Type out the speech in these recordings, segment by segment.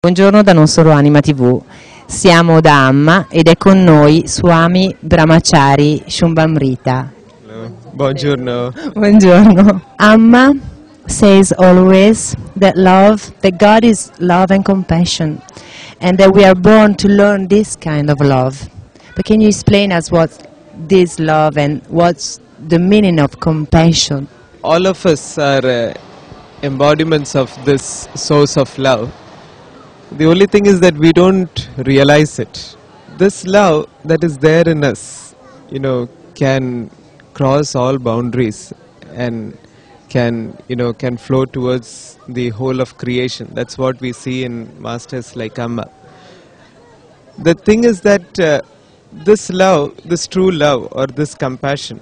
Buongiorno da NonSoloAnimaTV, siamo da Amma ed è con noi Swami Brahmachari-Shubamrita. Buongiorno. Buongiorno. Amma says always that God is love and compassion, and that we are born to learn this kind of love. But can you explain us what this love and what's the meaning of compassion? All of us are embodiments of this source of love. The only thing is that we don't realize it. This love that is there in us, can cross all boundaries and can flow towards the whole of creation. That's what we see in masters like Amma. The thing is that this love, this true love or this compassion,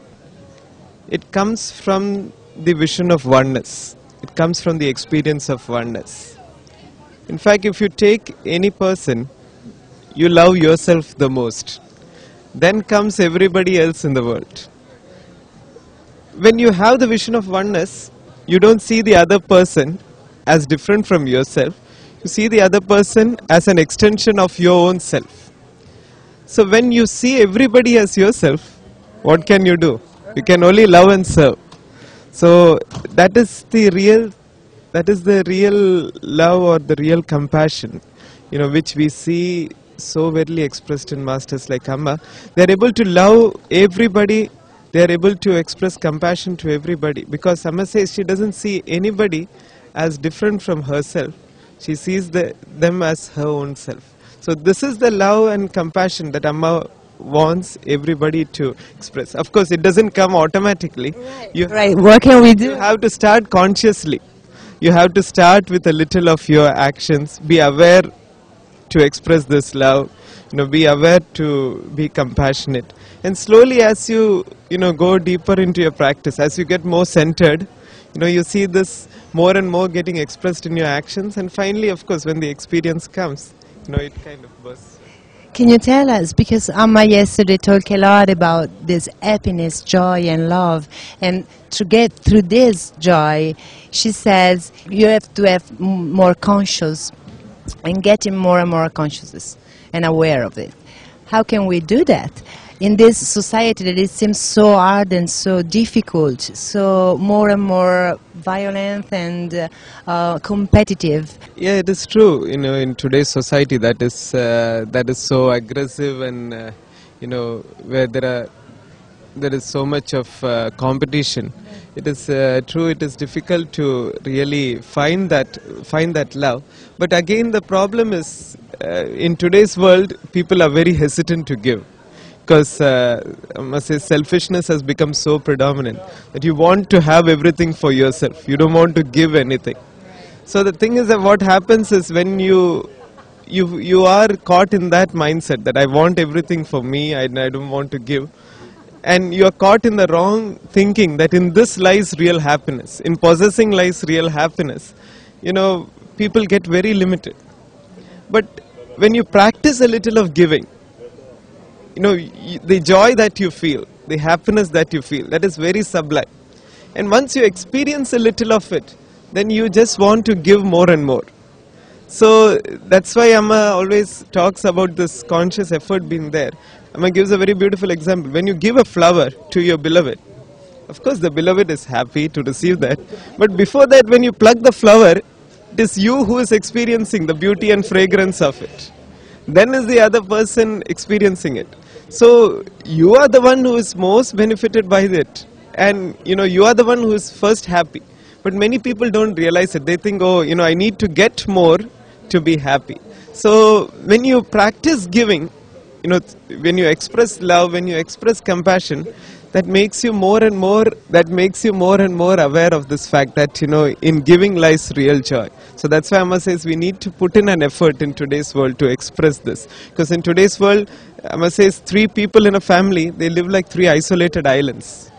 it comes from the vision of oneness. It comes from the experience of oneness. In fact, if you take any person, you love yourself the most. Then comes everybody else in the world. When you have the vision of oneness, you don't see the other person as different from yourself. You see the other person as an extension of your own self. So when you see everybody as yourself, what can you do? You can only love and serve. So that is the real love or the real compassion, which we see so readily expressed in masters like Amma. They are able to love everybody. They are able to express compassion to everybody, because Amma says she doesn't see anybody as different from herself. She sees them as her own self. So this is the love and compassion that Amma wants everybody to express. Of course, it doesn't come automatically. Right. What can we do? You have to start consciously. You have to start with a little of your actions. Be aware to express this love. Be aware to be compassionate. And slowly, as you go deeper into your practice, as you get more centered, you see this more and more getting expressed in your actions. And finally, of course, when the experience comes, it kind of bursts. Can you tell us, because Amma yesterday talked a lot about this happiness, joy and love, and to get through this joy, she says you have to have more conscious and getting more and more conscious and aware of it. How can we do that? In this society that it seems so hard and so difficult, so more and more violent and competitive. Yeah, it is true. In today's society, that is so aggressive, and where there is so much of competition. It is true. It is difficult to really find that love. But again, the problem is in today's world, people are very hesitant to give. Because I must say selfishness has become so predominant that you want to have everything for yourself. You don't want to give anything. So the thing is that what happens is when you are caught in that mindset that I want everything for me, I don't want to give. And you are caught in the wrong thinking that in this lies real happiness. In possessing lies real happiness. People get very limited. But when you practice a little of giving, the joy that you feel, the happiness that you feel, that is very sublime. And once you experience a little of it, then you just want to give more and more. So that's why Amma always talks about this conscious effort being there. Amma gives a very beautiful example. When you give a flower to your beloved, of course the beloved is happy to receive that. But before that, when you pluck the flower, it is you who is experiencing the beauty and fragrance of it. Then is the other person experiencing it. So you are the one who is most benefited by it, and you are the one who is first happy. But many people don't realize it. They think, I need to get more to be happy. So when you practice giving, when you express love, when you express compassion, that makes you more and more aware of this fact that in giving lies real joy. So that's why Amma says we need to put in an effort in today's world to express this, because in today's world, Amma says 3 people in a family, they live like 3 isolated islands.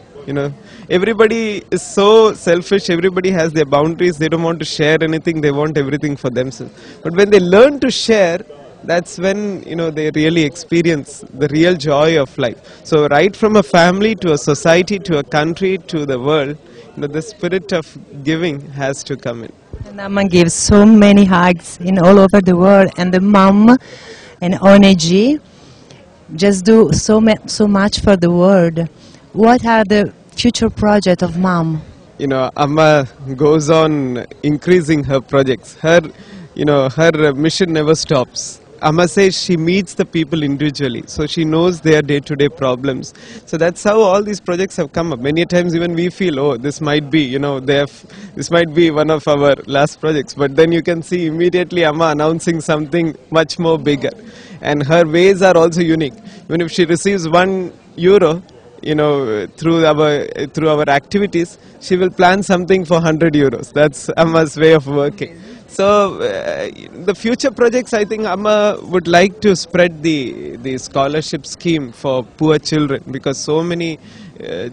Everybody is so selfish, everybody has their boundaries, they don't want to share anything, they want everything for themselves. But when they learn to share, that's when they really experience the real joy of life. So right from a family to a society to a country to the world, the spirit of giving has to come in. And Amma gives so many hugs in all over the world, and the mom and Oneji just do so much for the world. What are the future projects of mom? Amma goes on increasing her projects. Her mission never stops. Amma says she meets the people individually, so she knows their day-to-day problems. So that's how all these projects have come up. Many times even we feel, oh, this might be, this might be one of our last projects. But then you can see immediately Amma announcing something much more bigger. And her ways are also unique. Even if she receives €1, through our activities, she will plan something for €100. That's Amma's way of working. So the future projects, I think Amma would like to spread the scholarship scheme for poor children, because so many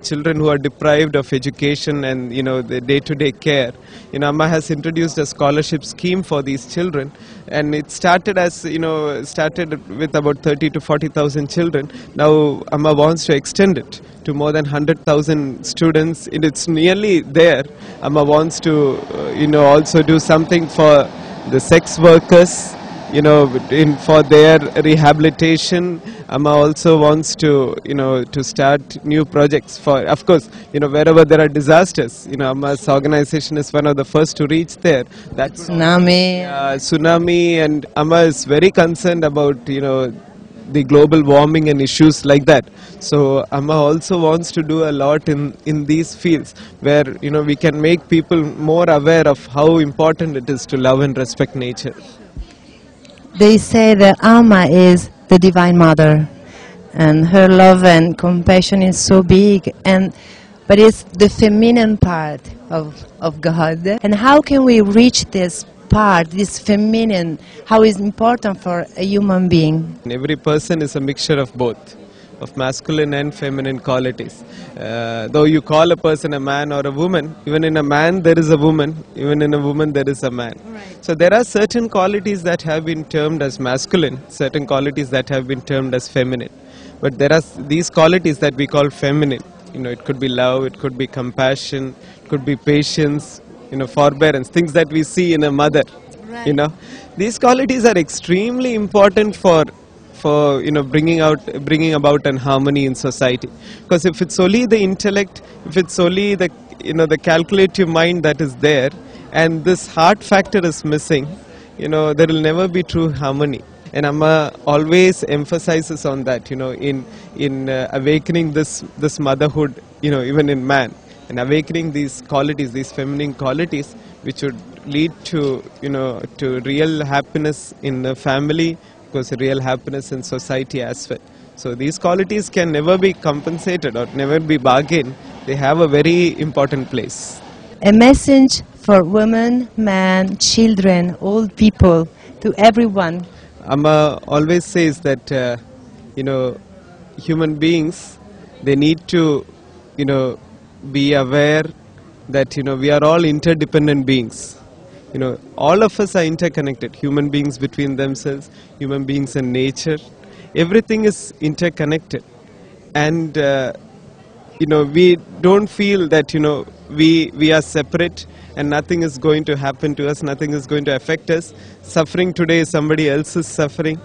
children who are deprived of education and the day-to-day care. Amma has introduced a scholarship scheme for these children, and it started with about 30 to 40,000 children. Now Amma wants to extend it to more than 100,000 students. It's nearly there. Amma wants to also do something for the sex workers, for their rehabilitation. Amma also wants to start new projects for, of course, wherever there are disasters. Amma's organization is one of the first to reach there. That's tsunami, and Amma is very concerned about the global warming and issues like that. So Amma also wants to do a lot in these fields where we can make people more aware of how important it is to love and respect nature. They say that Amma is the Divine Mother, and her love and compassion is so big, but it's the feminine part of God. And how can we reach this part, this feminine, how is important for a human being? Every person is a mixture of both, of masculine and feminine qualities. Though you call a person a man or a woman, even in a man there is a woman, even in a woman there is a man. Right. So there are certain qualities that have been termed as masculine, certain qualities that have been termed as feminine. But there are these qualities that we call feminine. It could be love, it could be compassion, it could be patience, forbearance, things that we see in a mother. Right. These qualities are extremely important for bringing about an harmony in society. Because if it's only the intellect, if it's only the the calculative mind that is there, and this heart factor is missing, there will never be true harmony. And Amma always emphasizes on that, in awakening this motherhood, even in man, and awakening these qualities, these feminine qualities, which would lead to to real happiness in a family, because real happiness in society as well. So these qualities can never be compensated or never be bargained. They have a very important place. A message for women, men, children, old people, to everyone. Amma always says that human beings, they need to be aware that we are all interdependent beings. All of us are interconnected. Human beings between themselves, human beings and nature. Everything is interconnected, and we don't feel that we are separate and nothing is going to happen to us, nothing is going to affect us. Suffering today is somebody else's suffering.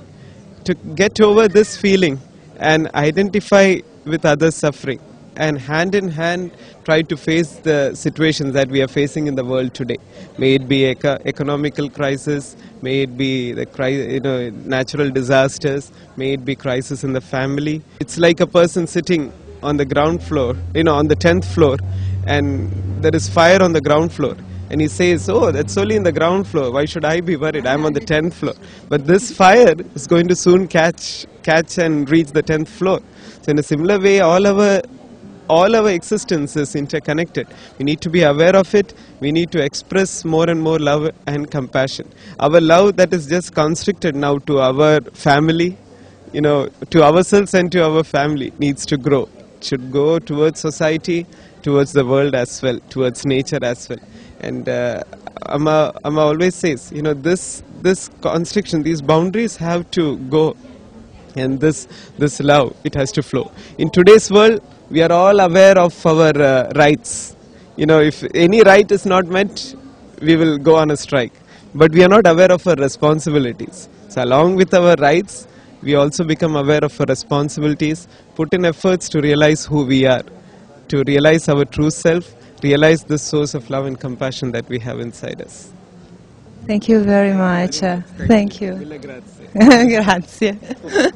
To get over this feeling and identify with others' suffering, and hand in hand try to face the situations that we are facing in the world today. May it be economical crisis, may it be the natural disasters, may it be crisis in the family. It's like a person sitting on the ground floor, on the 10th floor, and there is fire on the ground floor. And he says, oh, that's only in the ground floor. Why should I be worried? I'm on the 10th floor. But this fire is going to soon catch and reach the 10th floor. So in a similar way, all our existence is interconnected. We need to be aware of it. We need to express more and more love and compassion. Our love that is just constricted now to our family, to ourselves and to our family, needs to grow. It should go towards society, towards the world as well, towards nature as well. And Amma always says, you know, this constriction, these boundaries have to go, and this love, it has to flow. In today's world, we are all aware of our rights. You know, if any right is not met, we will go on a strike. But we are not aware of our responsibilities. So along with our rights, we also become aware of our responsibilities, put in efforts to realize who we are, to realize our true self, realize the source of love and compassion that we have inside us. Thank you very much. Thank you. Mille grazie. Grazie.